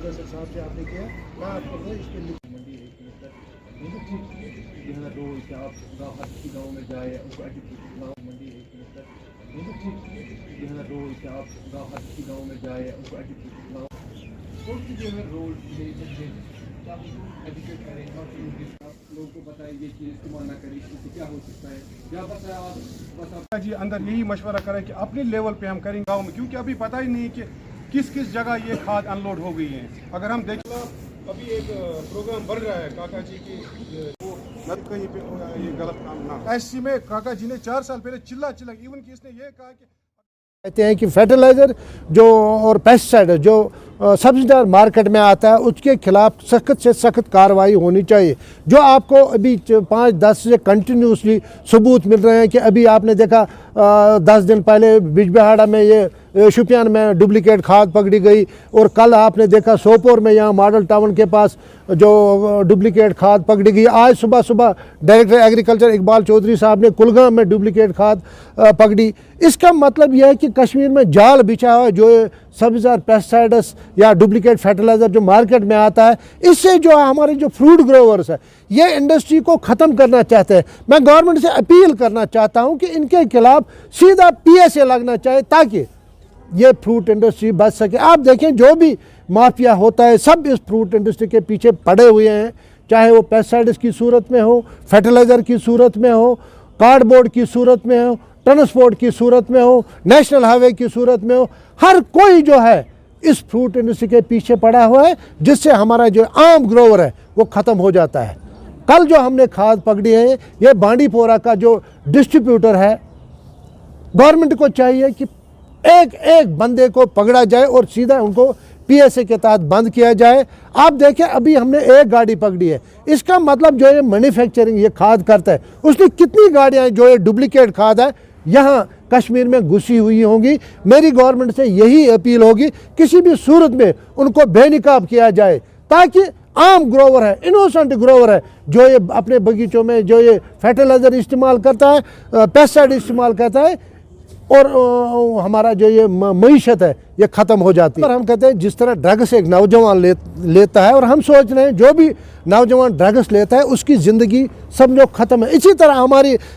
Professor साहब से आपने किया, मैं आपको इसके लिए मंडी यहाँ रोज आप गाँव में जाए उनको एजुकेशन मंडी यहाँ रोज आप गाँव में जाए उनको एजुकेशन उसकी जो है रोल एजुकेट करें और आप लोगों को बताएं ये चीज़ इस्तेमाल ना करें, इससे क्या हो सकता है, या बस जी अंदर यही मशवरा करें कि अपने लेवल पे हम करेंगे गाँव में, क्योंकि अभी पता ही नहीं कि किस किस जगह ये खाद अनलोड हो गई है। अगर हम देखें अभी एक प्रोग्राम बढ़ रहा है काका जी की, वो कहीं पे ये गलत काम ना, ऐसी में काका जी ने 4 साल पहले चिल्ला इवन कि इसने ये कहा कि कहते हैं कि फर्टिलाइज़र जो और पेस्टिसाइड जो सब्सिडाइज मार्केट में आता है उसके खिलाफ सख्त से सख्त कार्रवाई होनी चाहिए। जो आपको अभी 5-10 से कंटिन्यूसली सबूत मिल रहे हैं कि अभी आपने देखा 10 दिन पहले बिजबिहाड़ा में ये शुपियान में डुप्लीकेट खाद पकड़ी गई, और कल आपने देखा सोपोर में यहाँ मॉडल टाउन के पास जो डुप्लीकेट खाद पकड़ी गई। आज सुबह डायरेक्टर एग्रीकल्चर इकबाल चौधरी साहब ने कुलगाम में डुप्लीकेट खाद पकड़ी। इसका मतलब यह है कि कश्मीर में जाल बिछा हुआ है जो सब्जिदार पेस्टिसाइड्स या डुप्लीकेट फर्टिलाइज़र जो मार्केट में आता है, इससे जो हमारे जो फ्रूट ग्रोवर्स है ये इंडस्ट्री को ख़त्म करना चाहते हैं। मैं गवर्नमेंट से अपील करना चाहता हूं कि इनके खिलाफ सीधा PSA लगना चाहिए ताकि ये फ्रूट इंडस्ट्री बच सके। आप देखें जो भी माफिया होता है सब इस फ्रूट इंडस्ट्री के पीछे पड़े हुए हैं, चाहे वो पेस्टिसाइड्स की सूरत में हो, फर्टिलाइज़र की सूरत में हो, कार्डबोर्ड की सूरत में हो, ट्रांसपोर्ट की सूरत में हो, नेशनल हाईवे की सूरत में हो। हर कोई जो है इस फ्रूट इंडस्ट्री के पीछे पड़ा हुआ है, जिससे हमारा जो आम ग्रोवर है वो ख़त्म हो जाता है। कल जो हमने खाद पकड़ी है ये बांडीपोरा का जो डिस्ट्रीब्यूटर है, गवर्नमेंट को चाहिए कि एक एक बंदे को पकड़ा जाए और सीधा उनको PSA के तहत बंद किया जाए। आप देखें अभी हमने एक गाड़ी पकड़ी है, इसका मतलब जो ये मैन्युफैक्चरिंग ये खाद करता है उसने कितनी गाड़ियाँ जो ये डुप्लीकेट खाद है यहाँ कश्मीर में घुसी हुई होंगी। मेरी गवर्नमेंट से यही अपील होगी किसी भी सूरत में उनको बेनकाब किया जाए ताकि आम ग्रोवर है, इनोसेंट ग्रोवर है, जो ये अपने बगीचों में जो ये फर्टिलाइज़र इस्तेमाल करता है, पेस्टिसाइड इस्तेमाल करता है, और हमारा जो ये मईशत है ये ख़त्म हो जाती है। और हम कहते हैं जिस तरह ड्रग्स एक नौजवान लेता है, और हम सोच रहे हैं जो भी नौजवान ड्रग्स लेता है उसकी ज़िंदगी समझो ख़त्म है। इसी तरह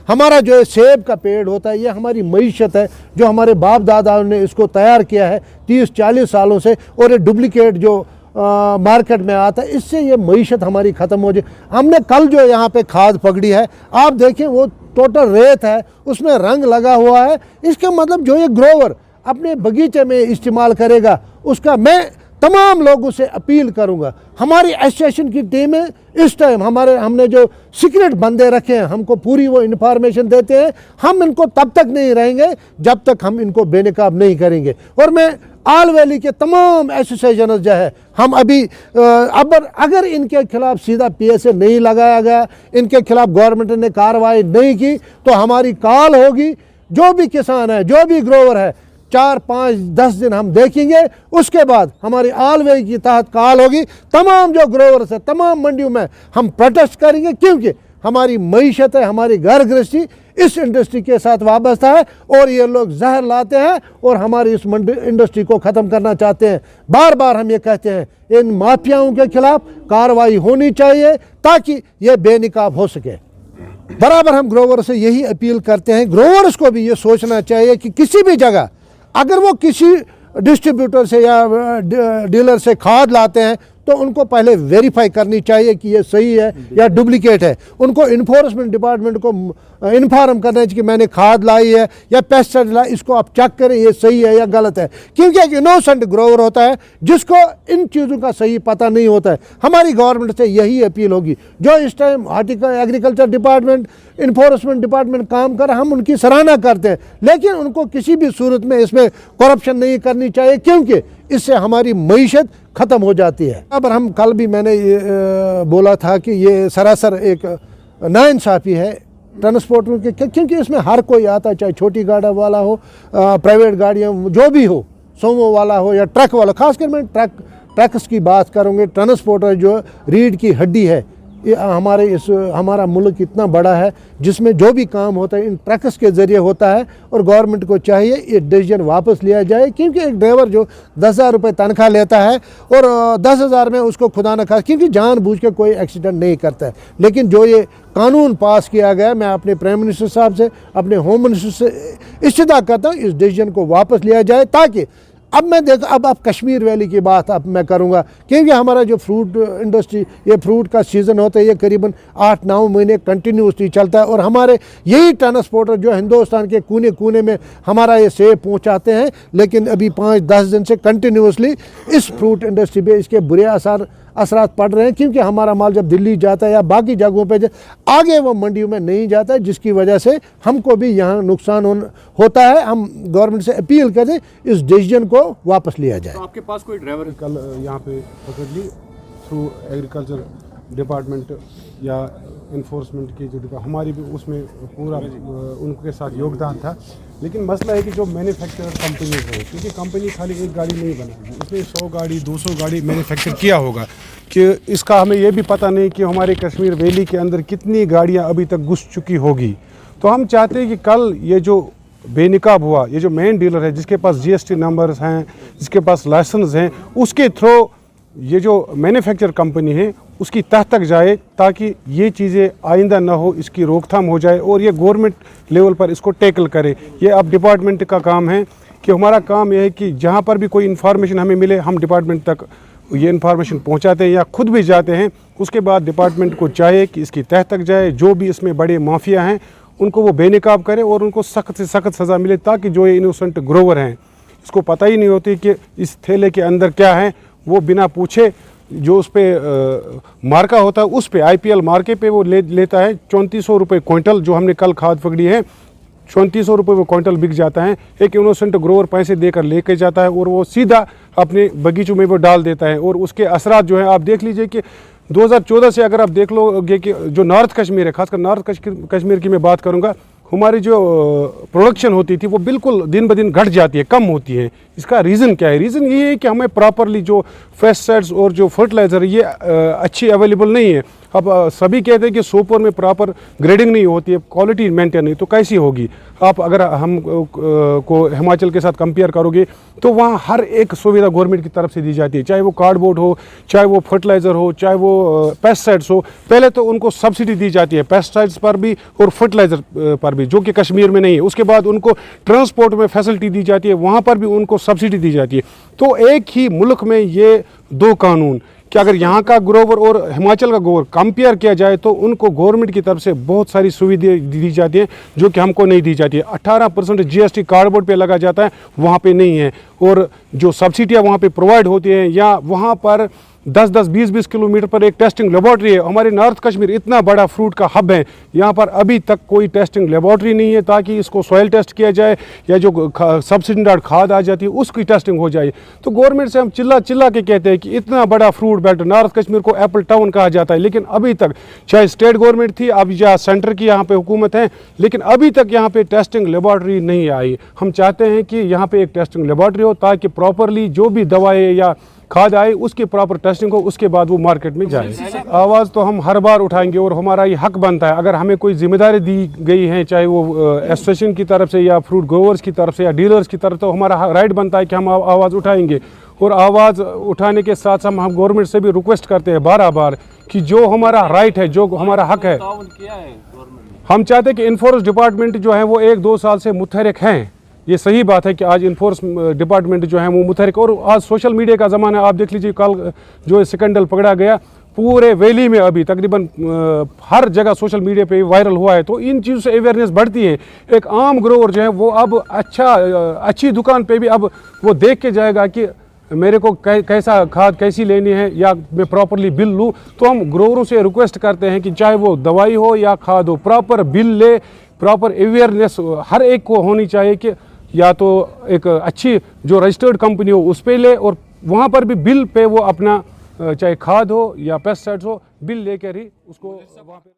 हमारा जो है सेब का पेड़ होता है ये हमारी मईशत है, जो हमारे बाप दादाओं ने इसको तैयार किया है 30-40 सालों से, और ये डुप्लीकेट जो मार्केट में आता है इससे ये मईशत हमारी ख़त्म हो जाए। हमने कल जो यहाँ पे खाद पकड़ी है आप देखें वो टोटल रेत है, उसमें रंग लगा हुआ है। इसका मतलब जो ये ग्रोवर अपने बगीचे में इस्तेमाल करेगा उसका मैं तमाम लोगों से अपील करूंगा। हमारी एसोसिएशन की टीम है इस टाइम हमने जो सीक्रेट बंदे रखे हैं हमको पूरी वो इन्फॉर्मेशन देते हैं। हम इनको तब तक नहीं रहेंगे जब तक हम इनको बेनकाब नहीं करेंगे। और मैं आल वैली के तमाम एसोसिएशन जो है हम अभी अगर इनके खिलाफ सीधा PSA नहीं लगाया गया, इनके खिलाफ गवर्नमेंट ने कार्रवाई नहीं की तो हमारी कॉल होगी। जो भी किसान है, जो भी ग्रोवर है, 4-5-10 दिन हम देखेंगे, उसके बाद हमारी आल वैली की तहत कॉल होगी। तमाम जो ग्रोवर्स है तमाम मंडियों में हम प्रोटेस्ट करेंगे, क्योंकि हमारी मईशत है, हमारी घर गृहस्थी इस इंडस्ट्री के साथ वाबस्ता है, और ये लोग जहर लाते हैं और हमारी इस इंडस्ट्री को ख़त्म करना चाहते हैं। बार बार हम ये कहते हैं इन माफियाओं के खिलाफ कार्रवाई होनी चाहिए ताकि ये बेनकाब हो सके। बराबर हम ग्रोवर से यही अपील करते हैं, ग्रोवर्स को भी ये सोचना चाहिए कि किसी भी जगह अगर वो किसी डिस्ट्रीब्यूटर से या डीलर से खाद लाते हैं तो उनको पहले वेरीफाई करनी चाहिए कि ये सही है या डुप्लीकेट है। उनको इन्फोर्समेंट डिपार्टमेंट को इन्फॉर्म करना चाहिए कि मैंने खाद लाई है या पेस्टिसाइड लाई, इसको आप चेक करें ये सही है या गलत है, क्योंकि एक इनोसेंट ग्रोवर होता है जिसको इन चीज़ों का सही पता नहीं होता है। हमारी गवर्नमेंट से यही अपील होगी। जो इस time agriculture department, enforcement department काम कर, हम उनकी सराहना करते हैं, लेकिन उनको किसी भी सूरत में इसमें करप्शन नहीं करनी चाहिए, क्योंकि इससे हमारी मईशत ख़त्म हो जाती है। अब हम कल भी मैंने बोला था कि ये सरासर एक नाइंसाफ़ी है ट्रांसपोर्ट के, क्योंकि इसमें हर कोई आता है, चाहे छोटी गाड़ी वाला हो, प्राइवेट गाड़ियाँ जो भी हो, सोमो वाला हो या ट्रक वाला। खासकर मैं ट्रक्स की बात करूँगी। ट्रांसपोर्टर जो रीढ़ की हड्डी है हमारा मुल्क इतना बड़ा है जिसमें जो भी काम होता है इन ट्रक्स के ज़रिए होता है, और गवर्नमेंट को चाहिए ये डिसीजन वापस लिया जाए। क्योंकि एक ड्राइवर जो 10,000 रुपये तनख्वाह लेता है और 10,000 में उसको खुदा न खास, क्योंकि जानबूझ के कोई एक्सीडेंट नहीं करता है, लेकिन जो ये कानून पास किया गया, मैं अपने प्राइम मिनिस्टर साहब से, अपने होम मिनिस्टर से इस्तिदा करता हूँ इस डिसीजन को वापस लिया जाए, ताकि अब कश्मीर वैली की बात अब मैं करूँगा। क्योंकि हमारा जो फ्रूट इंडस्ट्री, ये फ्रूट का सीज़न होता है, ये करीबन 8-9 महीने कंटिन्यूसली चलता है, और हमारे यही ट्रांसपोर्टर जो हिंदुस्तान के कोने कोने में हमारा ये सेब पहुँचाते हैं, लेकिन अभी 5-10 दिन से कंटिन्यूसली इस फ्रूट इंडस्ट्री पे इसके बुरे असरात पड़ रहे हैं। क्योंकि हमारा माल जब दिल्ली जाता है या बाकी जगहों पे आगे वो मंडियों में नहीं जाता है, जिसकी वजह से हमको भी यहाँ नुकसान होता है। हम गवर्नमेंट से अपील करें इस डिसीजन को वापस लिया जाए। तो आपके पास कोई ड्राइवर कल यहाँ पे पकड़ ली थ्रू एग्रीकल्चर डिपार्टमेंट या इन्फोर्समेंट की जो हमारी भी उसमें पूरा उनके साथ योगदान था। लेकिन मसला है कि जो मैन्युफैक्चरर कंपनीज है, क्योंकि कंपनी खाली एक गाड़ी नहीं बनाएगी, उसने 100 गाड़ी 200 गाड़ी मैन्युफैक्चर किया होगा, कि इसका हमें ये भी पता नहीं कि हमारे कश्मीर वैली के अंदर कितनी गाड़ियाँ अभी तक घुस चुकी होगी। तो हम चाहते हैं कि कल ये जो बेनिकाब हुआ, ये जो मेन डीलर है जिसके पास GST नंबर्स हैं, जिसके पास लाइसेंस हैं, उसके थ्रू ये जो मैन्युफैक्चर कंपनी है उसकी तह तक जाए, ताकि ये चीज़ें आइंदा ना हो, इसकी रोकथाम हो जाए और ये गवर्नमेंट लेवल पर इसको टैकल करे। ये अब डिपार्टमेंट का काम है कि हमारा काम यह है कि जहाँ पर भी कोई इन्फॉर्मेशन हमें मिले, हम डिपार्टमेंट तक ये इन्फॉर्मेशन पहुँचाते हैं या खुद भी जाते हैं। उसके बाद डिपार्टमेंट को चाहिए कि इसकी तह तक जाए, जो भी इसमें बड़े माफिया हैं उनको वो बेनकाब करे और उनको सख्त से सख्त सज़ा मिले, ताकि जो ये इनोसेंट ग्रोवर हैं, इसको पता ही नहीं होती कि इस थैले के अंदर क्या है, वो बिना पूछे जो उस पर मार्का होता है उस पे IPL मार्के पे वो लेता है 3400 रुपये क्विंटल। जो हमने कल खाद पकड़ी है 3400 रुपये वो क्विंटल बिक जाता है। एक इनोसेंट ग्रोवर पैसे देकर लेके जाता है और वो सीधा अपने बगीचों में वो डाल देता है। और उसके असरात जो हैं आप देख लीजिए कि 2014 से अगर आप देख लोगे कि जो नॉर्थ कश्मीर है, खासकर नॉर्थ कश्मीर की मैं बात करूँगा, हमारी जो प्रोडक्शन होती थी वो बिल्कुल दिन ब दिन घट जाती है, कम होती है। इसका रीज़न क्या है? रीज़न ये है कि हमें प्रॉपरली जो पेस्टिसाइड्स और जो फर्टिलाइज़र ये अच्छी अवेलेबल नहीं है। अब सभी कहते हैं कि सोपोर में प्रॉपर ग्रेडिंग नहीं होती है, क्वालिटी मेंटेन नहीं, तो कैसी होगी? आप अगर हम को हिमाचल के साथ कंपेयर करोगे तो वहाँ हर एक सुविधा गवर्नमेंट की तरफ से दी जाती है, चाहे वो कार्डबोर्ड हो, चाहे वो फर्टिलाइज़र हो, चाहे वो पेस्टिसाइड्स हो। पहले तो उनको सब्सिडी दी जाती है पेस्टिसाइड्स पर भी और फर्टिलाइज़र पर भी, जो कि कश्मीर में नहीं है। उसके बाद उनको ट्रांसपोर्ट में फैसिलिटी दी जाती है, वहाँ पर भी उनको सब्सिडी दी जाती है। तो एक ही मुल्क में ये दो कानून, कि अगर यहाँ का ग्रोवर और हिमाचल का ग्रोवर कंपेयर किया जाए तो उनको गवर्नमेंट की तरफ से बहुत सारी सुविधाएं दी जाती हैं जो कि हमको नहीं दी जाती है। 18% GST कार्डबोर्ड पे लगा जाता है, वहाँ पे नहीं है। और जो सब्सिडियाँ वहाँ पे प्रोवाइड होती हैं, या वहाँ पर 10-10, 20-20 किलोमीटर पर एक टेस्टिंग लेबॉर्ट्री है। हमारे नॉर्थ कश्मीर इतना बड़ा फ्रूट का हब है, यहाँ पर अभी तक कोई टेस्टिंग लेबॉर्ट्री नहीं है ताकि इसको सॉइल टेस्ट किया जाए या जो सब्सिडाइज्ड खाद आ जाती है उसकी टेस्टिंग हो जाए। तो गवर्नमेंट से हम चिल्ला चिल्ला के कहते हैं कि इतना बड़ा फ्रूट बेल्ट, नॉर्थ कश्मीर को एप्पल टाउन कहा जाता है, लेकिन अभी तक चाहे स्टेट गवर्नमेंट थी, अब या सेंटर की यहाँ पे हुकूमत है, लेकिन अभी तक यहाँ पे टेस्टिंग लेबॉर्ट्री नहीं आई। हम चाहते हैं कि यहाँ पे एक टेस्टिंग लेबॉर्ट्री हो ताकि प्रॉपरली जो भी दवाएँ या खाद आए उसकी प्रॉपर टेस्टिंग हो, उसके बाद वो मार्केट में जाए। आवाज़ तो हम हर बार उठाएंगे और हमारा ये हक बनता है। अगर हमें कोई जिम्मेदारी दी गई है, चाहे वो एसोसिएशन की तरफ से या फ्रूट ग्रोवर्स की तरफ से या डीलर्स की तरफ, तो हमारा राइट बनता है कि हम आवाज़ उठाएंगे। और आवाज़ उठाने के साथ साथ हम गवर्नमेंट से भी रिक्वेस्ट करते हैं बार कि जो हमारा राइट है, जो हमारा हक है, हम चाहते हैं कि इन्फोर्स डिपार्टमेंट जो है वो 1-2 साल से मुतहरिक हैं। ये सही बात है कि आज इन्फोर्स डिपार्टमेंट जो है वो मुतहरिक, और आज सोशल मीडिया का ज़माना, आप देख लीजिए कल जो स्कैंडल पकड़ा गया पूरे वैली में, अभी तकरीबन हर जगह सोशल मीडिया पे वायरल हुआ है। तो इन चीज़ों से अवेयरनेस बढ़ती है। एक आम ग्रोवर जो है वो अब अच्छी दुकान पे भी अब वो देख के जाएगा कि मेरे को कैसा खाद कैसी लेनी है, या मैं प्रॉपरली बिल लूँ। तो हम ग्रोवरों से रिक्वेस्ट करते हैं कि चाहे वो दवाई हो या खाद हो, प्रॉपर बिल ले, प्रॉपर अवेयरनेस हर एक को होनी चाहिए कि या तो एक अच्छी जो रजिस्टर्ड कंपनी हो उस पे ले, और वहाँ पर भी बिल पे वो अपना चाहे खाद हो या पेस्टिसाइड्स हो, बिल लेकर ही उसको वहाँ पे